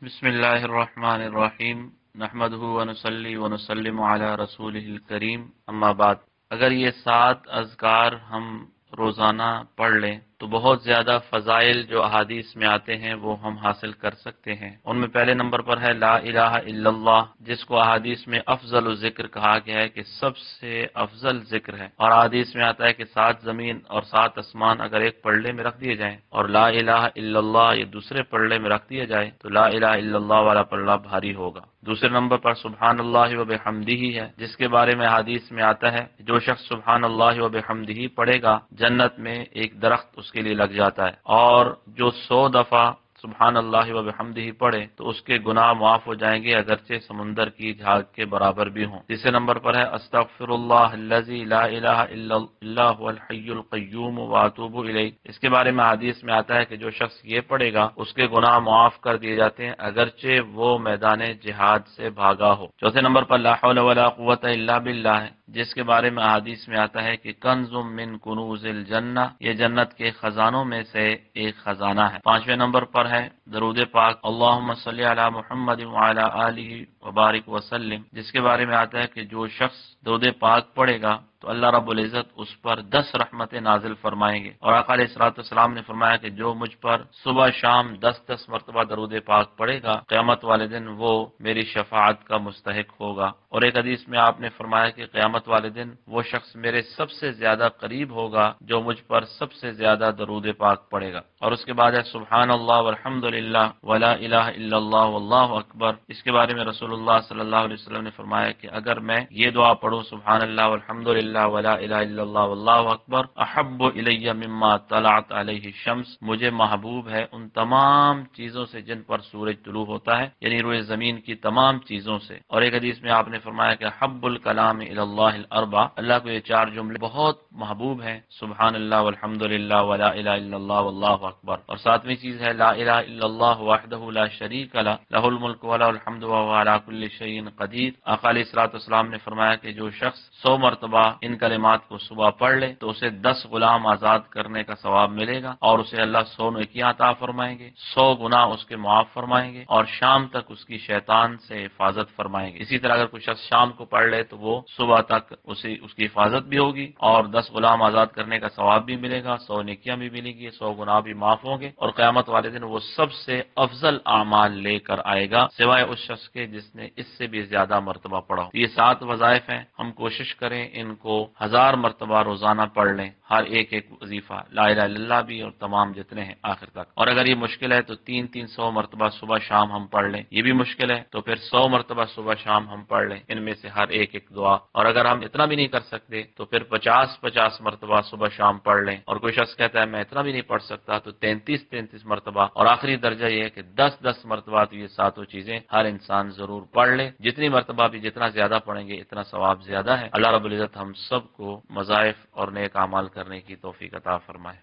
بسم اللہ الرحمن الرحیم نحمدہ ونصلی ونسلم علی رسولہ الکریم اما بعد۔ اگر یہ 7 اذکار ہم روزانہ پڑھ لیں تو بہت زیادہ فضائل جو احادیث میں آتے ہیں وہ ہم حاصل کر سکتے ہیں۔ ان میں پہلے نمبر پر ہے لا الہ الا اللہ، جس کو احادیث میں افضل الذکر کہا گیا ہے کہ سب سے افضل ذکر ہے، اور احادیث میں آتا ہے کہ 7 زمین اور 7 آسمان اگر ایک پلڑے میں رکھ دیے جائیں اور لا الہ الا اللہ یہ دوسرے پلڑے میں رکھ دیا جائے تو لا الہ الا اللہ والا پلڑا بھاری ہوگا۔ دوسرے نمبر پر سبحان اللہ و بحمدہ ہے، جس کے بارے میں حدیث میں آتا ہے جو شخص سبحان اللہ و بحمدہ پڑھے گا جنت میں ایک درخت اس کے لیے لگ جاتا ہے، اور جو 100 دفعہ سبحان اللہ و بحمدہ پڑھے تو اس کے گناہ معاف ہو جائیں گے اگرچہ سمندر کی جھاگ کے برابر بھی ہوں۔ تیسرے نمبر پر ہے استغفر اللہ الذی لا الہ الا اللہ الحی القیوم واتوب الیہ، اس کے بارے میں حدیث میں آتا ہے کہ جو شخص یہ پڑھے گا اس کے گناہ معاف کر دیے جاتے ہیں اگرچہ وہ میدان جہاد سے بھاگا ہو۔ چوتھے نمبر پر لا حول ولا قوت الا باللہ ہے، جس کے بارے میں حدیث میں آتا ہے کہ کنز من کنوز الجنہ، یہ جنت کے خزانوں میں سے ایک خزانہ ہے۔ پانچویں نمبر پر ہے درود پاک اللہم صلی علی محمد وعلی آلہ وبارک وسلم، جس کے بارے میں آتا ہے کہ جو شخص درود پاک پڑھے گا تو اللہ رب العزت اس پر 10 رحمتیں نازل فرمائیں گے، اور آقا علیہ الصلوۃ والسلام نے فرمایا کہ جو مجھ پر صبح شام 10 مرتبہ درود پاک پڑھے گا قیامت والے دن وہ میری شفاعت کا مستحق ہوگا۔ اور ایک حدیث میں آپ نے فرمایا کہ قیامت والے دن وہ شخص میرے سب سے زیادہ قریب ہوگا جو مجھ پر سب سے زیادہ درود پاک پڑھے گا۔ اور اس کے بعد ہے سبحان اللہ والحمد للہ ولا الہ الا اللہ واللہ اکبر، اس کے بارے میں رسول اللہ صلی اللہ علیہ وسلم نے فرمایا کہ اگر میں یہ دعا پڑھوں سبحان اللہ والحمد للہ ولا الہ الا اللہ واللہ اکبر احب الی مما طلعت علیہ الشمس، مجھے محبوب ہے ان تمام چیزوں سے جن پر سورج طلوع ہوتا ہے، یعنی روئے زمین کی تمام چیزوں سے۔ اور ایک حدیث میں آپ نے فرمایا کہ حب الکلام الی اللہ الاربع، اللہ کو یہ 4 جملے بہت محبوب ہیں، سبحان اللہ والحمد للہ ولا الہ الا اللہ واللہ اکبر۔ اور 7ویں چیز ہے لا الہ الا اللہ وحدہ لا شریک لہ لہ الملک ولہ الحمد وهو علی کل شیء قدیر۔ آقا علیہ الصلوۃ والسلام نے فرمایا کہ جو شخص 100 مرتبہ ان کلمات کو صبح پڑھ لے تو اسے 10 غلام آزاد کرنے کا ثواب ملے گا، اور اسے اللہ 100 نیکیاں عطا فرمائیں گے، 100 گناہ اس کے معاف فرمائیں گے، اور شام تک اس کی شیطان سے حفاظت فرمائیں گے۔ اسی طرح اگر کوئی شخص شام کو پڑھ لے تو وہ صبح تک اس کی حفاظت بھی ہوگی، اور 10 غلام آزاد کرنے کا ثواب بھی ملے گا، 100 نیکیاں بھی ملیں گی، 100 گناہ بھی معاف ہوں گے، اور قیامت والے دن وہ سب سے افضل اعمال لے کر آئے گا سوائے اس شخص کے جس نے اس سے بھی زیادہ مرتبہ پڑھا ہو۔ یہ 7 وظائف ہیں، ہم کوشش کریں ان کو 1000 مرتبہ روزانہ پڑھ لیں، ہر ایک وظیفہ لا الہ الا اللہ بھی اور تمام جتنے ہیں آخر تک۔ اور اگر یہ مشکل ہے تو 300 مرتبہ صبح شام ہم پڑھ لیں، یہ بھی مشکل ہے تو پھر 100 مرتبہ صبح شام ہم پڑھ لیں، ان میں سے ہر ایک دعا۔ اور اگر ہم اتنا بھی نہیں کر سکتے تو پھر 50 مرتبہ صبح شام پڑھ لیں، اور کوئی شخص کہتا ہے میں اتنا بھی نہیں پڑھ سکتا تو 33 مرتبہ، اور آخری درجہ یہ ہے کہ 10 مرتبہ تو یہ 7 چیزیں ہر انسان ضرور پڑھ لے، جتنی مرتبہ بھی جتنا زیادہ پڑھیں گے اتنا ثواب زیادہ ہے۔ اللہ رب العزت ہم سب کو مظائف اور نیک اعمال کرنے کی توفیق عطا فرمائے۔